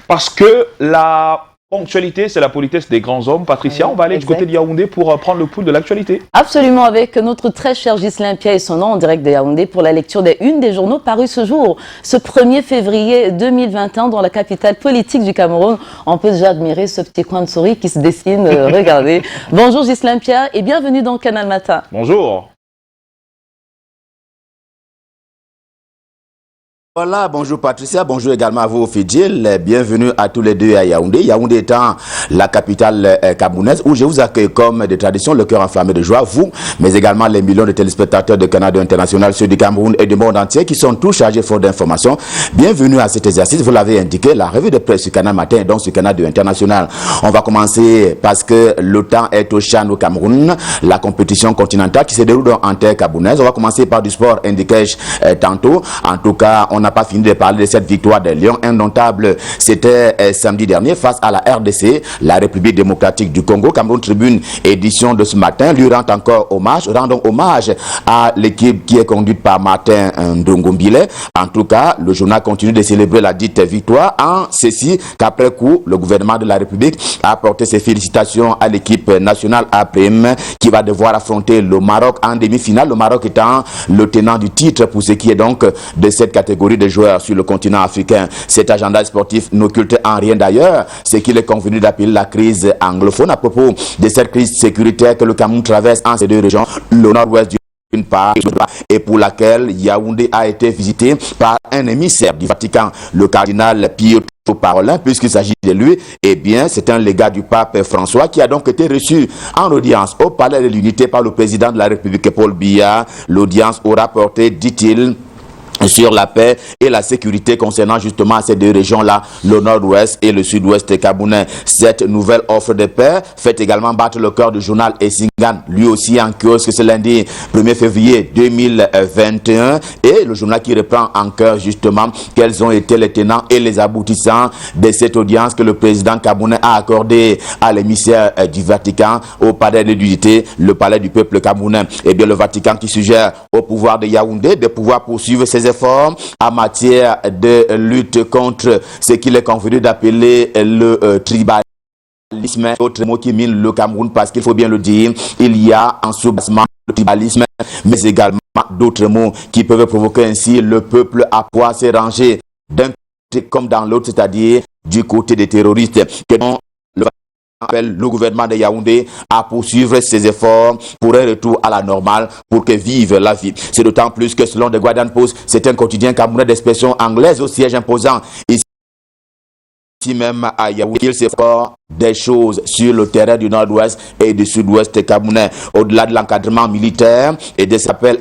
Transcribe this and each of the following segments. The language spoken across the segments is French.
Parce que la ponctualité, c'est la politesse des grands hommes. Patricia, on va aller du côté de Yaoundé pour prendre le pouls de l'actualité. Absolument, avec notre très cher Ghislain Pierre et son nom en direct de Yaoundé pour la lecture des unes des journaux parus ce jour, ce 1er février 2021 dans la capitale politique du Cameroun. On peut déjà admirer ce petit coin de souris qui se dessine. Regardez. Bonjour Ghislain Pierre et bienvenue dans Canal Matin. Bonjour. Voilà, bonjour Patricia, bonjour également à vous Fidjil, bienvenue à tous les deux à Yaoundé. Yaoundé étant la capitale camerounaise où je vous accueille comme de tradition, le cœur enflammé de joie, vous, mais également les millions de téléspectateurs de Canal International, ceux du Cameroun et du monde entier qui sont tous chargés fort d'informations. Bienvenue à cet exercice, vous l'avez indiqué, la revue de presse sur Canal Matin et donc sur Canal International. On va commencer parce que le temps est au Chan au Cameroun, la compétition continentale qui se déroule en terre camerounaise. On va commencer par du sport, indiquai-je tantôt. En tout cas, on n'a pas fini de parler de cette victoire des Lions indomptables. C'était samedi dernier face à la RDC, la République démocratique du Congo. Cameroun Tribune, édition de ce matin, lui rend encore hommage. Rendons hommage à l'équipe qui est conduite par Martin Ndongombile. En tout cas, le journal continue de célébrer la dite victoire en ceci qu'après coup, le gouvernement de la République a apporté ses félicitations à l'équipe nationale A-Prime qui va devoir affronter le Maroc en demi-finale. Le Maroc étant le tenant du titre pour ce qui est donc de cette catégorie de joueurs sur le continent africain. Cet agenda sportif n'occulte en rien d'ailleurs ce qu'il est convenu d'appeler la crise anglophone à propos de cette crise sécuritaire que le Cameroun traverse en ces deux régions, le nord-ouest d'une part et pour laquelle Yaoundé a été visité par un émissaire du Vatican, le cardinal Pio Parolin, puisqu'il s'agit de lui, eh bien, c'est un légat du pape François qui a donc été reçu en audience au Palais de l'Unité par le président de la République, Paul Biya. L'audience aura porté, dit-il, sur la paix et la sécurité concernant justement ces deux régions-là, le nord-ouest et le sud-ouest camerounais. Cette nouvelle offre de paix fait également battre le cœur du journal Essingan, lui aussi en kiosque ce lundi 1er février 2021, et le journal qui reprend en cœur justement quels ont été les tenants et les aboutissants de cette audience que le président camerounais a accordée à l'émissaire du Vatican au palais de l'Unité, le palais du peuple camerounais. Et bien le Vatican qui suggère au pouvoir de Yaoundé de pouvoir poursuivre ses efforts en matière de lutte contre ce qu'il est convenu d'appeler le tribalisme, autre mot qui mine le Cameroun parce qu'il faut bien le dire, il y a en sous-bassement le tribalisme, mais également d'autres mots qui peuvent provoquer ainsi le peuple à pouvoir se ranger d'un côté comme dans l'autre, c'est-à-dire du côté des terroristes. Appelle le gouvernement de Yaoundé à poursuivre ses efforts pour un retour à la normale, pour que vive la vie. C'est d'autant plus que selon The Guardian Post, c'est un quotidien camerounais d'expression anglaise au siège imposant ici même à Yaoundé qu'il se fait des choses sur le terrain du nord-ouest et du sud-ouest camerounais. Au-delà de l'encadrement militaire et des appels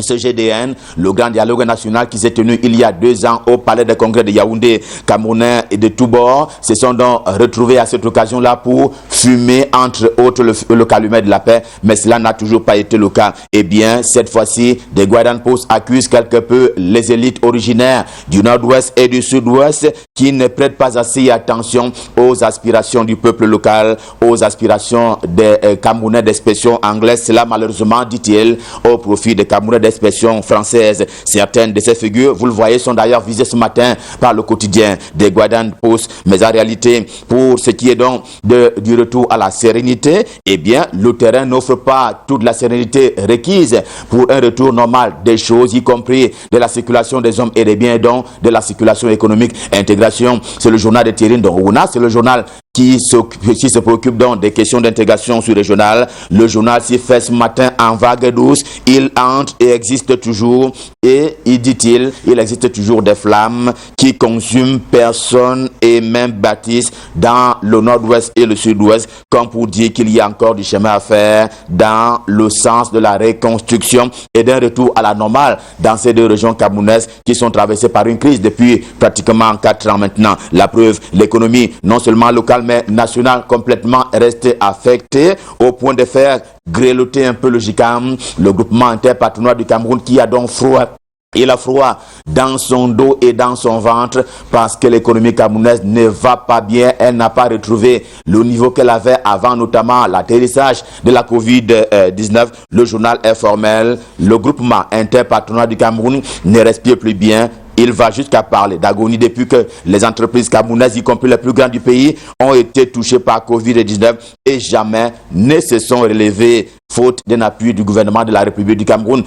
ce GDN, le grand dialogue national qui s'est tenu il y a 2 ans au palais de congrès de Yaoundé, Camerounais et de tous bords se sont donc retrouvés à cette occasion-là pour fumer entre autres le calumet de la paix, mais cela n'a toujours pas été le cas. Eh bien, cette fois-ci, The Guardian Post accuse quelque peu les élites originaires du nord-ouest et du sud-ouest qui ne prêtent pas assez attention aux aspirations du peuple local, aux aspirations des Camerounais d'expression anglaise. Cela, malheureusement, dit-il, au profit des Camerounais d'expression française. Certaines de ces figures, vous le voyez, sont d'ailleurs visées ce matin par le quotidien des Guardian Post. Mais en réalité, pour ce qui est donc du retour à la sérénité, eh bien, le terrain n'offre pas toute la sérénité requise pour un retour normal des choses, y compris de la circulation des hommes et des biens, donc de la circulation économique. Intégration, c'est le journal de Thierry Ndorouna, c'est le journal qui se préoccupe donc des questions d'intégration sous-régionale. Le journal s'y fait ce matin en vague douce. Il entre et existe toujours. Et dit-il, il existe toujours des flammes qui consument personnes et même bâtissent dans le nord-ouest et le sud-ouest, comme pour dire qu'il y a encore du chemin à faire dans le sens de la reconstruction et d'un retour à la normale dans ces deux régions camerounaises qui sont traversées par une crise depuis pratiquement 4 ans maintenant. La preuve, l'économie non seulement locale mais nationale complètement restée affectée au point de faire grelotter un peu le GICAM, le groupement interpatronal du Cameroun qui a donc froid Il a froid dans son dos et dans son ventre parce que l'économie camerounaise ne va pas bien. Elle n'a pas retrouvé le niveau qu'elle avait avant, notamment l'atterrissage de la Covid-19. Le journal informel, le groupement interpatronal du Cameroun ne respire plus bien. Il va jusqu'à parler d'agonie depuis que les entreprises camerounaises, y compris les plus grandes du pays, ont été touchées par Covid-19 et jamais ne se sont relevées faute d'un appui du gouvernement de la République du Cameroun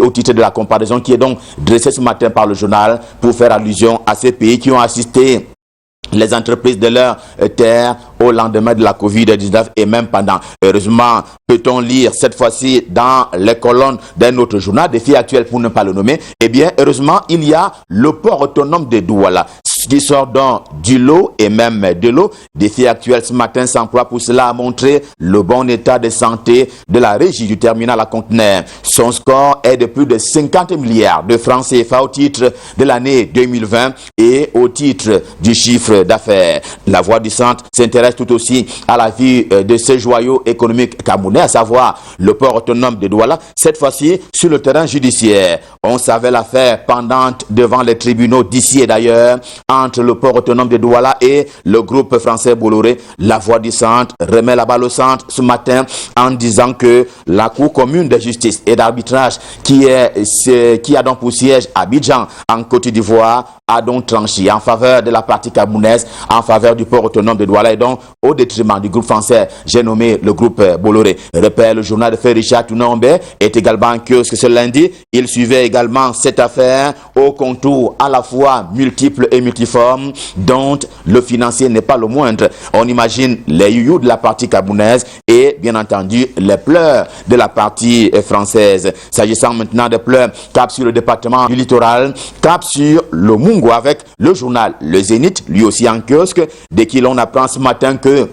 au titre de la comparaison qui est donc dressée ce matin par le journal pour faire allusion à ces pays qui ont assisté les entreprises de leur terre au lendemain de la Covid-19 et même pendant. Heureusement, peut-on lire cette fois-ci dans les colonnes d'un autre journal, Défi actuel pour ne pas le nommer, eh bien, heureusement, il y a le port autonome de Douala qui sort donc du lot et même de l'eau. Défi actuel ce matin s'emploie pour cela à montrer le bon état de santé de la régie du terminal à conteneurs. Son score est de plus de 50 milliards de francs CFA au titre de l'année 2020 et au titre du chiffre d'affaires. La Voix du Centre s'intéresse tout aussi à la vie de ce joyau économique camerounais, à savoir le port autonome de Douala, cette fois-ci sur le terrain judiciaire. On savait l'affaire pendante devant les tribunaux d'ici et d'ailleurs entre le port autonome de Douala et le groupe français Bolloré. La Voix du Centre remet la balle au centre ce matin en disant que la Cour commune de justice et d'arbitrage qui a donc pour siège à Abidjan en Côte d'Ivoire a donc tranché en faveur de la partie camerounaise, en faveur du port autonome de Douala et donc au détriment du groupe français, j'ai nommé le groupe Bolloré. Repère, le journal de fait Richard Tounombe est également en kiosque ce lundi. Il suivait également cette affaire au contour à la fois multiples et multiformes dont le financier n'est pas le moindre. On imagine les youyous de la partie camerounaise et bien entendu les pleurs de la partie française. S'agissant maintenant des pleurs, cap sur le département du littoral, cap sur le Mungo avec le journal Le Zénith, lui aussi en kiosque, dès qu'il en apprend ce matin que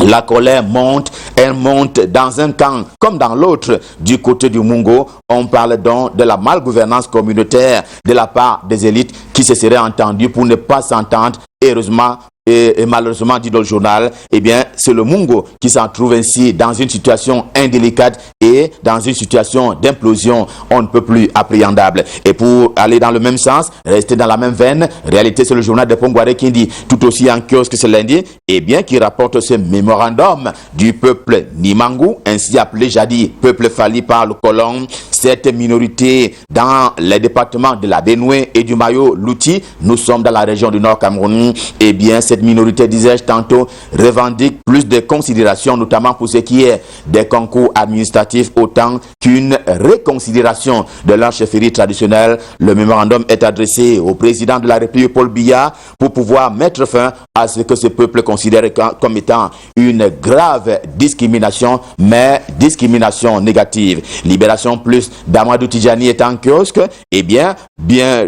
la colère monte, elle monte dans un camp comme dans l'autre du côté du Mungo. On parle donc de la malgouvernance communautaire de la part des élites qui se seraient entendues pour ne pas s'entendre. Heureusement et malheureusement, dit dans le journal, eh bien, c'est le Mungo qui s'en trouve ainsi dans une situation indélicate et dans une situation d'implosion on ne peut plus appréhendable. Et pour aller dans le même sens, rester dans la même veine, réalité, c'est le journal de Pongouaré qui dit tout aussi en kiosque ce lundi, eh bien, qui rapporte ce mémorandum du peuple Nimangou, ainsi appelé jadis peuple falli par le colon. Cette minorité dans les départements de la Benoué et du Mayo-Louti, nous sommes dans la région du Nord Cameroun, eh bien, cette minorité, disais-je tantôt, revendique plus de considération, notamment pour ce qui est des concours administratifs, autant qu'une réconsidération de leur chefferie traditionnelle. Le mémorandum est adressé au président de la République, Paul Biya, pour pouvoir mettre fin à ce que ce peuple considère comme étant une grave discrimination, mais discrimination négative. Libération plus d'Amadou Tidjani est en kiosque, eh bien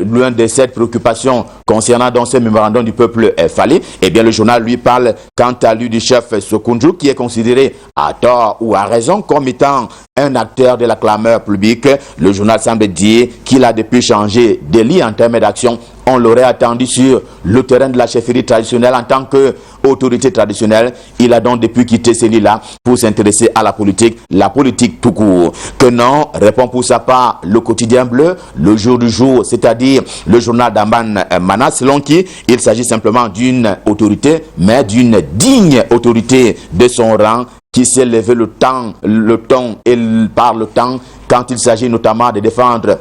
loin de cette préoccupation concernant dans ce mémorandum du peuple Fallé, eh bien le journal lui parle quant à lui du chef Sokoundjou qui est considéré à tort ou à raison comme étant un acteur de la clameur publique. Le journal semble dire qu'il a depuis changé de lit en termes d'action. On l'aurait attendu sur le terrain de la chefferie traditionnelle en tant qu'autorité traditionnelle. Il a donc depuis quitté ce lit-là pour s'intéresser à la politique tout court. Que non, répond pour sa part le quotidien bleu, le jour du jour, c'est-à-dire le journal d'Amban Mana, selon qui il s'agit simplement d'une autorité, mais d'une digne autorité de son rang, qui s'est levé le ton et par le temps quand il s'agit notamment de défendre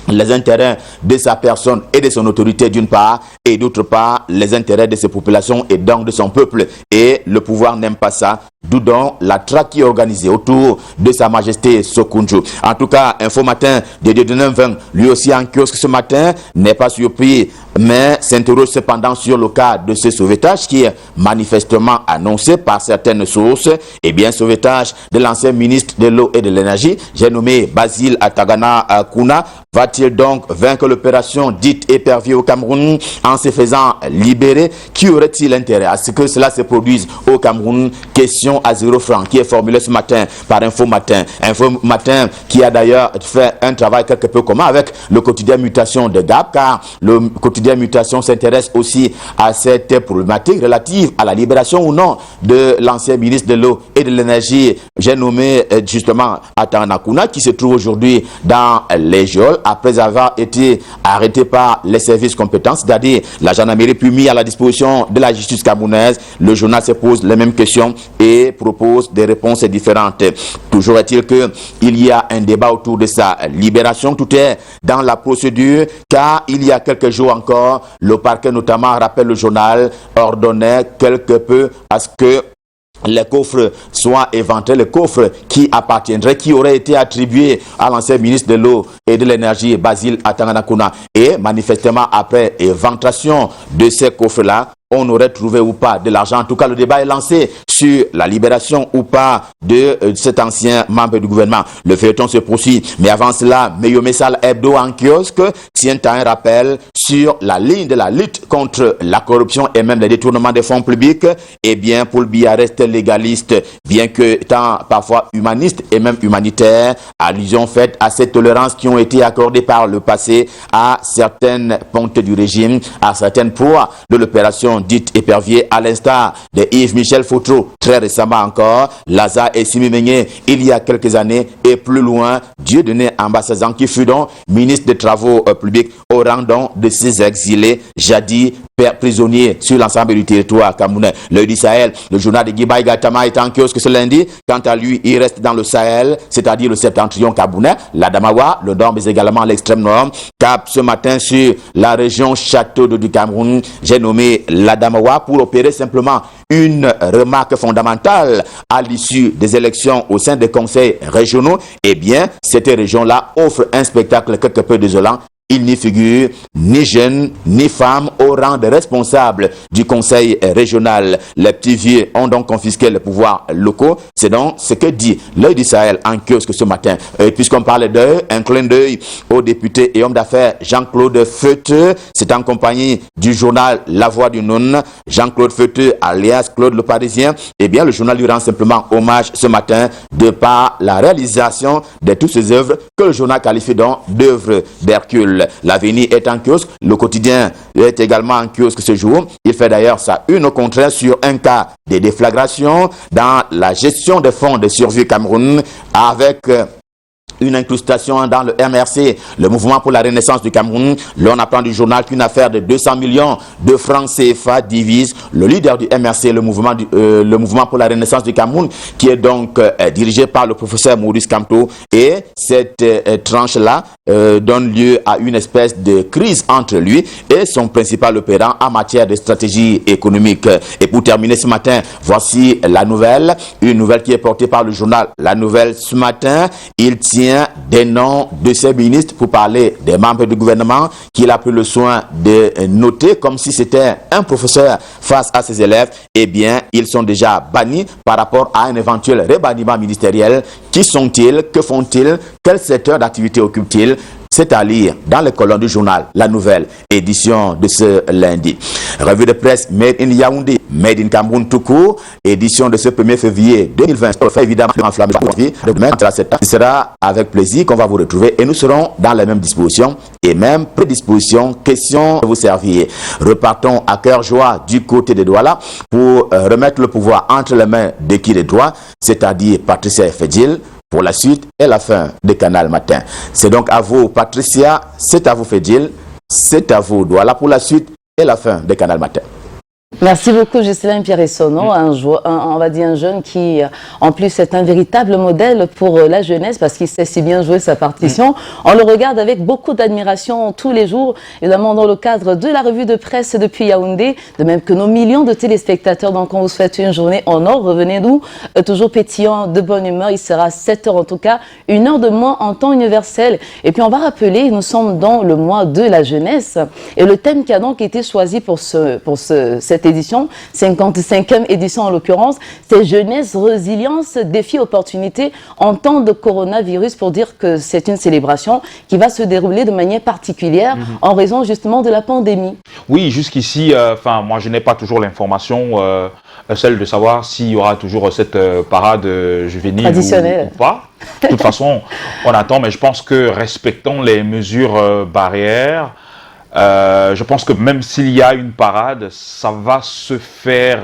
les intérêts de sa personne et de son autorité d'une part, et d'autre part, les intérêts de ses populations et donc de son peuple. Et le pouvoir n'aime pas ça, d'où donc la traque qui est organisée autour de Sa Majesté Sokoundjou. En tout cas, Info Matin de 19h20, lui aussi en kiosque ce matin, n'est pas surpris, mais s'interroge cependant sur le cas de ce sauvetage qui est manifestement annoncé par certaines sources. Eh bien, sauvetage de l'ancien ministre de l'eau et de l'énergie, j'ai nommé Basile Atagana Kouna, va-t-il donc vaincre l'opération dite épervier au Cameroun en se faisant libérer? Qui aurait-il intérêt à ce que cela se produise au Cameroun? Question millions à 0 francs qui est formulé ce matin par Info Matin. Info Matin qui a d'ailleurs fait un travail quelque peu commun avec le quotidien Mutation de Gap, car le quotidien Mutation s'intéresse aussi à cette problématique relative à la libération ou non de l'ancien ministre de l'eau et de l'énergie, j'ai nommé justement Atanakuna, qui se trouve aujourd'hui dans les geôles après avoir été arrêté par les services compétents, c'est-à-dire la gendarmerie, puis mis à la disposition de la justice camerounaise. Le journal se pose les mêmes questions et propose des réponses différentes. Toujours est-il qu'il y a un débat autour de sa libération. Tout est dans la procédure, car il y a quelques jours encore, le parquet notamment, rappelle le journal, ordonnait quelque peu à ce que les coffres soient éventrés, les coffres qui appartiendraient, qui auraient été attribués à l'ancien ministre de l'eau et de l'énergie, Basile Atanganakuna. Et manifestement, après éventration de ces coffres-là, on aurait trouvé ou pas de l'argent. En tout cas, le débat est lancé sur la libération ou pas de cet ancien membre du gouvernement. Le feuilleton se poursuit. Mais avant cela, Meyomessal Hebdo en kiosque tient à un rappel sur la ligne de la lutte contre la corruption et même les détournements des fonds publics. Eh bien, Paul Biya reste légaliste, bien que étant parfois humaniste et même humanitaire. Allusion faite à ces tolérances qui ont été accordées par le passé à certaines pontes du régime, à certaines proies de l'opération dite épervier, à l'instar de Yves-Michel Foutrou, très récemment encore, Lazare et Simi Meigné, il y a quelques années, et plus loin, Dieudonné Ambassadeur, qui fut donc ministre des Travaux publics au rang donc de ces exilés, jadis prisonniers sur l'ensemble du territoire camerounais. L'œil du Sahel, le journal de Guibaï Gatama est en kiosque ce lundi. Quant à lui, il reste dans le Sahel, c'est-à-dire le septentrion camerounais, l'Adamawa, le nord, mais également l'extrême nord. Cap ce matin sur la région Château du Cameroun, j'ai nommé l'Adamawa pour opérer simplement une remarque fondamentale à l'issue des élections au sein des conseils régionaux. Eh bien, cette région-là offre un spectacle quelque peu désolant. Il n'y figure ni jeunes, ni femmes au rang de responsables du conseil régional. Les petits vieux ont donc confisqué les pouvoirs locaux. C'est donc ce que dit l'œil du Sahel en kiosque ce matin. Et puisqu'on parle d'eux, un clin d'œil au député et homme d'affaires Jean-Claude Feuteux. C'est en compagnie du journal La Voix du Noun. Jean-Claude Feuteux, alias Claude le Parisien. Eh bien, le journal lui rend simplement hommage ce matin de par la réalisation de toutes ces œuvres que le journal qualifie donc d'œuvres d'Hercule. L'avenir est en kiosque, le quotidien est également en kiosque ce jour. Il fait d'ailleurs sa une au contraire sur un cas de déflagration dans la gestion des fonds de survie Cameroun avec une incrustation dans le MRC, le mouvement pour la renaissance du Cameroun. L'on apprend du journal qu'une affaire de 200 millions de francs CFA divise le leader du MRC, le mouvement pour la renaissance du Cameroun, qui est donc dirigé par le professeur Maurice Kamto. Et cette tranche-là donne lieu à une espèce de crise entre lui et son principal opérant en matière de stratégie économique. Et pour terminer ce matin, voici la nouvelle, une nouvelle qui est portée par le journal La Nouvelle ce matin. Il tient des noms de ses ministres pour parler des membres du gouvernement qu'il a pris le soin de noter comme si c'était un professeur face à ses élèves. Eh bien, ils sont déjà bannis par rapport à un éventuel rebanniment ministériel. Qui sont-ils? Que font-ils? Quel secteur d'activité occupent-ils? C'est à lire dans les colonnes du journal La Nouvelle, édition de ce lundi. Revue de presse Made in Yaoundé, Made in Cameroun tout court, édition de ce 1er février 2020. Évidemment, enflammé demain, ce sera avec plaisir qu'on va vous retrouver et nous serons dans les mêmes dispositions et même prédispositions, questions de vous servir. Repartons à cœur joie du côté de Douala pour remettre le pouvoir entre les mains de qui de droit, c'est-à-dire Patricia Fedil, pour la suite et la fin de Canal Matin. C'est donc à vous, Patricia, c'est à vous, Fedil, c'est à vous, Douala, pour la suite et la fin de Canal Matin. Merci beaucoup, Ghislain Pierre-Essonneau, on va dire un jeune qui, en plus, est un véritable modèle pour la jeunesse parce qu'il sait si bien jouer sa partition. On le regarde avec beaucoup d'admiration tous les jours, évidemment dans le cadre de la revue de presse depuis Yaoundé, de même que nos millions de téléspectateurs. Donc, on vous souhaite une journée en or. Revenez-nous toujours pétillant, de bonne humeur. Il sera 7 heures en tout cas, 1 heure de moins en temps universel. Et puis, on va rappeler, nous sommes dans le mois de la jeunesse et le thème qui a donc été choisi pour cette édition, 55e édition en l'occurrence, c'est jeunesse, résilience, défi, opportunité en temps de coronavirus, pour dire que c'est une célébration qui va se dérouler de manière particulière en raison justement de la pandémie. Oui, jusqu'ici, moi je n'ai pas toujours l'information celle de savoir s'il y aura toujours cette parade juvénile traditionnelle ou pas. De toute façon, on attend, mais je pense que respectons les mesures barrières. Je pense que même s'il y a une parade, ça va se faire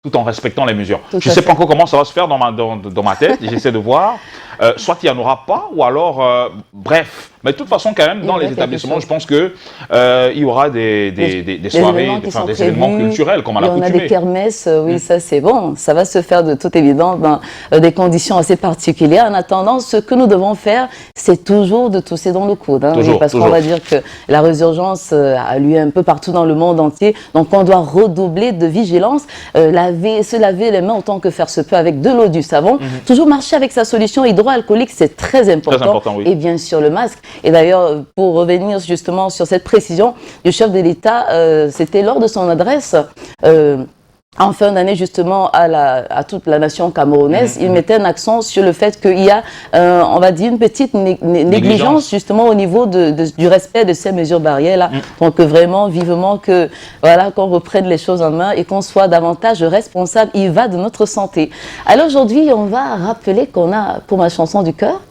tout en respectant les mesures. Je ne sais pas encore comment ça va se faire dans ma tête, j'essaie de voir. Soit il n'y en aura pas, ou alors, bref. Mais de toute façon, quand même, dans les établissements, je pense qu'il y aura des soirées, des événements culturels, comme à l'accoutumée. On a des kermesses, oui, ça c'est bon. Ça va se faire de toute évidence dans des conditions assez particulières. En attendant, ce que nous devons faire, c'est toujours de tousser dans le coude. Hein, toujours, parce qu'on va dire que la résurgence a lieu un peu partout dans le monde entier. Donc on doit redoubler de vigilance, se laver les mains autant que faire se peut avec de l'eau, du savon. Toujours marcher avec sa solution hydroalcoolique, c'est très important. Très important, oui. Et bien sûr le masque. Et d'ailleurs, pour revenir justement sur cette précision du chef de l'État, c'était lors de son adresse en fin d'année justement à toute la nation camerounaise, il mettait un accent sur le fait qu'il y a, on va dire, une petite négligence justement au niveau du respect de ces mesures barrières-là. Donc vraiment, vivement que voilà, qu'on reprenne les choses en main et qu'on soit davantage responsable, il va de notre santé. Alors aujourd'hui, on va rappeler qu'on a, pour ma chanson du cœur.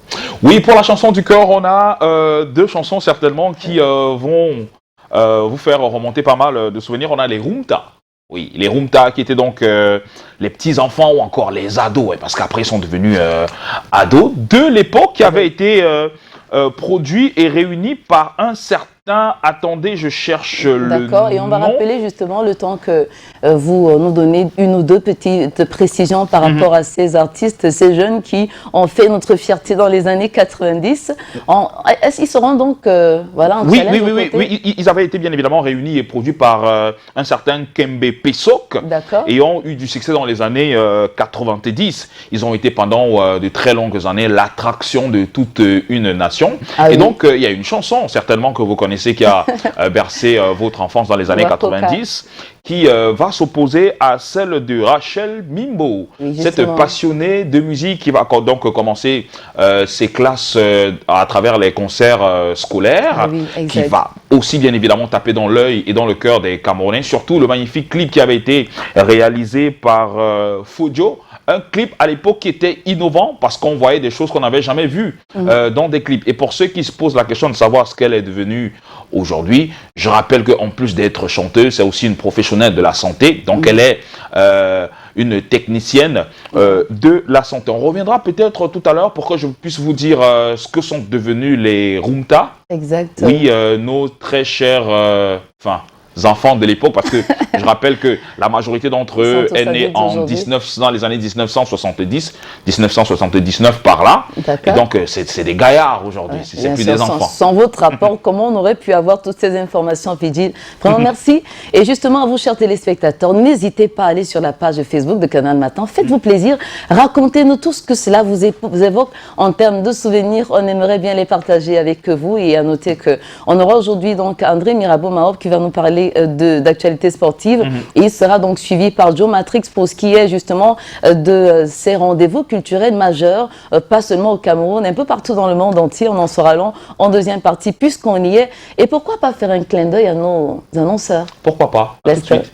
Oui, pour la chanson du cœur, on a deux chansons certainement qui vont vous faire remonter pas mal de souvenirs. On a les Rumta. Oui, les Rumta qui étaient donc les petits-enfants ou encore les ados, parce qu'après ils sont devenus ados, de l'époque qui avaient été produits et réunis par un certain... Attendez, je cherche le nom. D'accord, et on va rappeler justement le temps que vous nous donnez une ou deux petites précisions par rapport à ces artistes, ces jeunes qui ont fait notre fierté dans les années 90. Est-ce qu'ils seront donc voilà, en challenge oui, ils avaient été bien évidemment réunis et produits par un certain Kembe Pesok et ont eu du succès dans les années 90. Ils ont été pendant de très longues années l'attraction de toute une nation. Et donc, il y a une chanson certainement que vous connaissez qui a bercé votre enfance dans les années 90, qui va s'opposer à celle de Rachel Mimbo, cette passionnée de musique qui va donc commencer ses classes à travers les concerts scolaires, qui va aussi bien évidemment taper dans l'œil et dans le cœur des Camerounais, surtout le magnifique clip qui avait été réalisé par Fojo. Un clip à l'époque qui était innovant parce qu'on voyait des choses qu'on n'avait jamais vues dans des clips. Et pour ceux qui se posent la question de savoir ce qu'elle est devenue aujourd'hui, je rappelle qu'en plus d'être chanteuse, c'est aussi une professionnelle de la santé. Donc elle est une technicienne de la santé. On reviendra peut-être tout à l'heure pour que je puisse vous dire ce que sont devenus les Rumta. Exact. Oui, nos très chers... enfants de l'époque, parce que je rappelle que la majorité d'entre eux est née dans les années 1970, 1979 par là. Et donc, c'est des gaillards aujourd'hui, c'est plus des enfants. Sans votre rapport, comment on aurait pu avoir toutes ces informations, Fidji? Vraiment, merci. Et justement, à vous, chers téléspectateurs, n'hésitez pas à aller sur la page Facebook de Canal Matin. Faites-vous plaisir. Racontez-nous tout ce que cela vous évoque en termes de souvenirs. On aimerait bien les partager avec vous. Et à noter qu'on aura aujourd'hui donc André Mirabeau-Mahop qui va nous parler d'actualité sportive. Et il sera donc suivi par Joe Matrix pour ce qui est justement de ces rendez-vous culturels majeurs, pas seulement au Cameroun, un peu partout dans le monde entier. On en sera long en deuxième partie puisqu'on y est. Et pourquoi pas faire un clin d'œil à nos annonceurs? Pourquoi pas? Tout de suite.